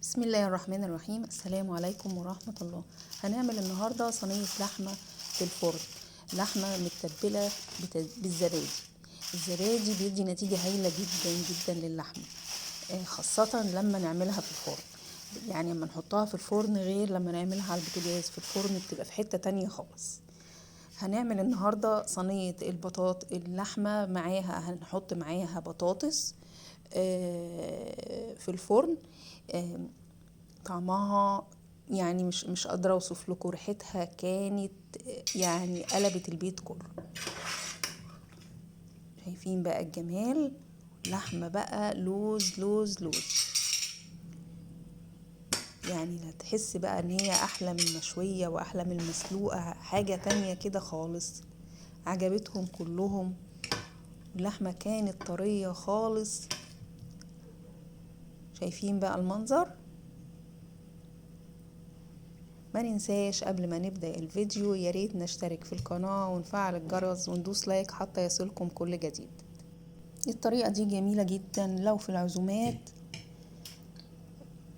بسم الله الرحمن الرحيم. السلام عليكم ورحمة الله. هنعمل النهاردة صينية لحمة في الفرن. لحمة متبلة بالزبادي. الزبادي بيدي نتيجة هايلة جدا جدا للحمة، خاصة لما نعملها في الفرن. يعني لما نحطها في الفرن غير لما نعملها على البوتاجاز. في الفرن بتبقى في حتة تانية خالص. هنعمل النهاردة صينية اللحمة، معاها هنحط معاها بطاطس في الفرن. طعمها يعني مش قادرة اوصف لكم، ريحتها كانت يعني قلبت البيت كله. شايفين بقى الجمال؟ لحمة بقى لوز لوز لوز، يعني لا تحس بقى ان هي احلى من المشوية واحلى من المسلوقة، حاجة تانية كده خالص. عجبتهم كلهم. اللحمة كانت طرية خالص. شايفين بقى المنظر؟ ما ننساش قبل ما نبدأ الفيديو يا ريت نشترك في القناة ونفعل الجرس وندوس لايك حتى يصلكم كل جديد. الطريقة دي جميلة جدا لو في العزومات،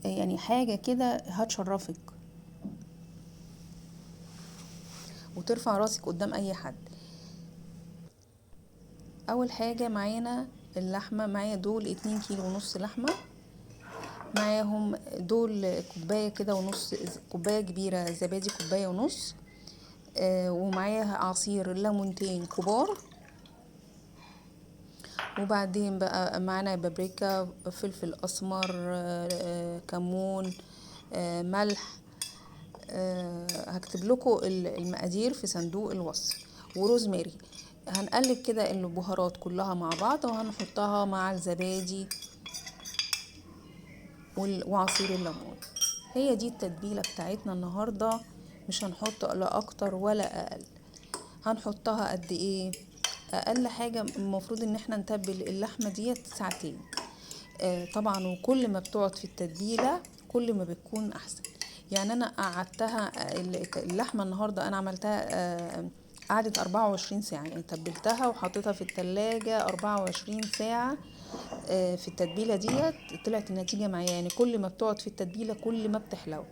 يعني حاجة كده هتشرفك وترفع راسك قدام اي حد. اول حاجة معانا اللحمة، معايا دول 2.5 كيلو لحمة، معاهم دول كوباية كده ونص، كوباية كبيرة زبادي، كوباية ونص، ومعاها عصير ليمونتين كبار، وبعدين بقى معانا بابريكا، فلفل اسمر، كمون، ملح. هكتب لكم المقادير في صندوق الوصف، وروزماري. هنقلب كده البهارات كلها مع بعض وهنحطها مع الزبادي وعصير الليمون. هي دي التتبيلة بتاعتنا النهاردة، مش هنحط لا اكتر ولا اقل. هنحطها قد ايه؟ اقل حاجة المفروض ان احنا نتبل اللحمة ديت ساعتين. طبعا، وكل ما بتقعد في التتبيلة كل ما بتكون احسن. يعني انا قعدتها اللحمة النهاردة انا عملتها قعدت 24 ساعة، يعني تبلتها وحطيتها في التلاجة 24 ساعة. في التتبيلة ديت طلعت النتيجة معايا، يعني كل ما بتقعد في التتبيلة كل ما بتحلو.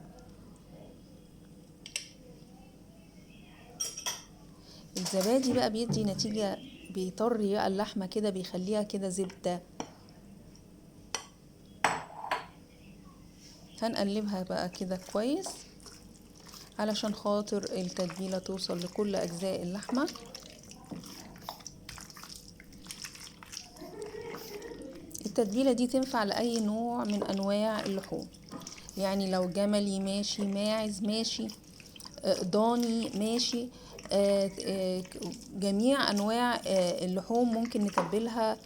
الزبادي بقى بيدي نتيجة، بيطري بقى اللحمة كده، بيخليها كده زبدة. هنقلبها بقى كده كويس علشان خاطر التتبيلة توصل لكل أجزاء اللحمة. التتبيلة دي تنفع لأي نوع من أنواع اللحوم، يعني لو جملي ماشي، ماعز ماشي، ضاني ماشي، جميع أنواع اللحوم ممكن نتبلها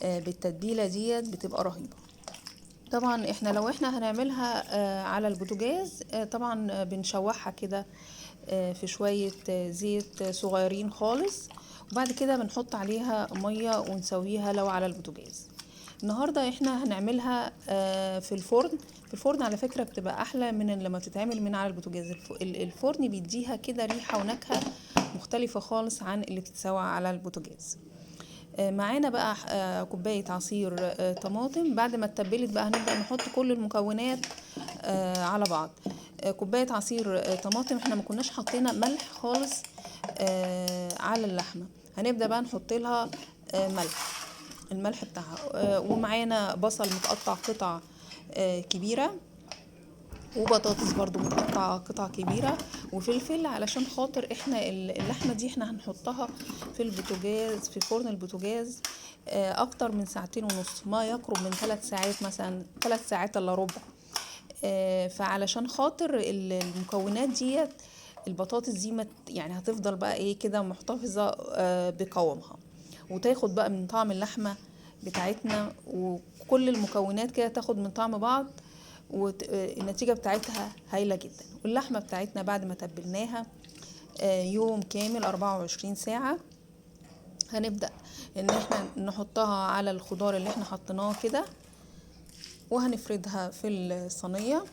بالتتبيلة ديت، بتبقى رهيبة. طبعا احنا لو هنعملها على البوتاجاز، طبعا بنشوحها كده في شوية زيت صغيرين خالص، وبعد كده بنحط عليها مية ونسويها لو على البوتاجاز. النهاردة احنا هنعملها في الفرن. في الفرن على فكرة بتبقى احلى من لما تتعمل من على البوتاجاز. الفرن بيديها كده ريحة ونكهة مختلفة خالص عن اللي بتتسوى على البوتاجاز. معانا بقى كوباية عصير طماطم. بعد ما اتبلت بقى هنبدأ نحط كل المكونات على بعض. كوباية عصير طماطم، احنا ما كناش حطينا ملح خالص على اللحمة. هنبدأ بقى نحط لها ملح، الملح بتاعها. ومعانا بصل متقطع قطع كبيرة، وبطاطس برضو متقطعة قطع كبيرة، وفلفل، علشان خاطر احنا اللحمة دي احنا هنحطها في البوتاجاز، في فرن البوتاجاز اكتر من 2.5 ساعة، ما يقرب من 3 ساعات، مثلا 3 ساعات الا ربع. فعلشان خاطر المكونات ديت، البطاطس دي يعني هتفضل بقى ايه كده محتفظة بقوامها، وتاخد بقى من طعم اللحمة بتاعتنا، وكل المكونات كده تاخد من طعم بعض، والنتيجة بتاعتها هايلة جدا. واللحمة بتاعتنا بعد ما تبلناها يوم كامل 24 ساعة، هنبدأ ان احنا نحطها على الخضار اللي احنا حطيناه كده، وهنفردها في الصينية،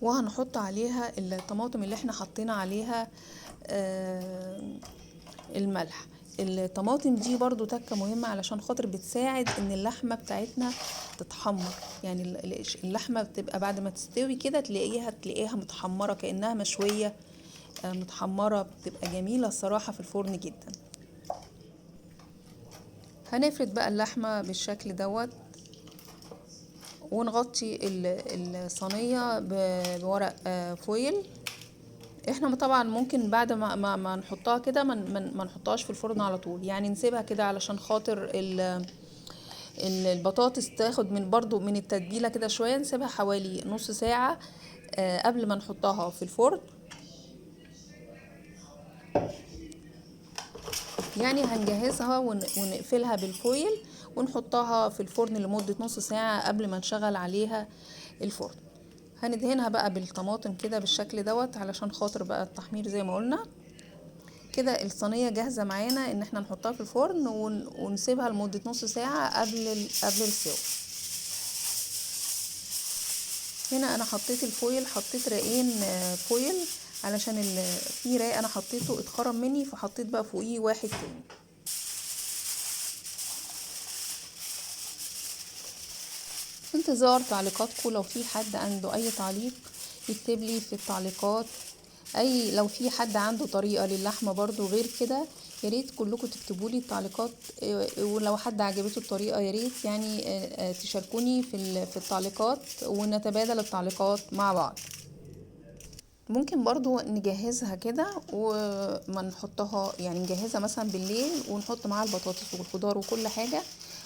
وهنحط عليها الطماطم اللي احنا حطينا عليها الملح. الطماطم دي برضو تكة مهمة علشان خاطر بتساعد ان اللحمة بتاعتنا تتحمر. يعني اللحمة بتبقى بعد ما تستوي كده تلاقيها متحمرة كأنها مشوية، متحمرة، بتبقى جميلة الصراحة في الفرن جدا. هنفرد بقى اللحمة بالشكل دوت ونغطي الصينية بورق فويل. احنا طبعا ممكن بعد ما نحطها كده ما نحطهاش في الفرن على طول، يعني نسيبها كده علشان خاطر البطاطس تاخد برضو من التتبيلة كده شوية. نسيبها حوالي نص ساعة قبل ما نحطها في الفرن. يعني هنجهزها ونقفلها بالفويل ونحطها في الفرن لمدة نص ساعة قبل ما نشغل عليها الفرن. هندهنها بقى بالطماطم كده بالشكل دوت علشان خاطر بقى التحمير زي ما قلنا كده. الصينية جاهزة معانا ان احنا نحطها في الفرن ونسيبها لمدة نص ساعة قبل السوا. هنا انا حطيت الفويل، حطيت رقين فويل علشان في راق انا حطيته اتخرم مني، فحطيت بقى فوقيه واحد تاني. في انتظار تعليقاتكم، لو في حد عنده اي تعليق يكتب لي في التعليقات. لو في حد عنده طريقة للحمة برضو غير كده يا ريت كلكم تكتبوا لي التعليقات. ولو حد عجبته الطريقة يا ريت يعني تشاركوني في التعليقات ونتبادل التعليقات مع بعض. ممكن برضو نجهزها كده وما نحطها، يعني نجهزها مثلا بالليل ونحط معاها البطاطس والخضار وكل حاجة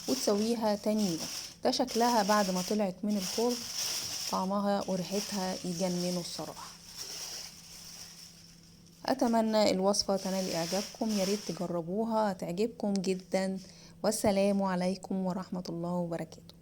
وتسويها تاني يوم. ده شكلها بعد ما طلعت من الفرن، طعمها وريحتها يجننوا الصراحة. اتمنى الوصفة تنال اعجابكم، يا ريت تجربوها، تعجبكم جدا. والسلام عليكم ورحمة الله وبركاته.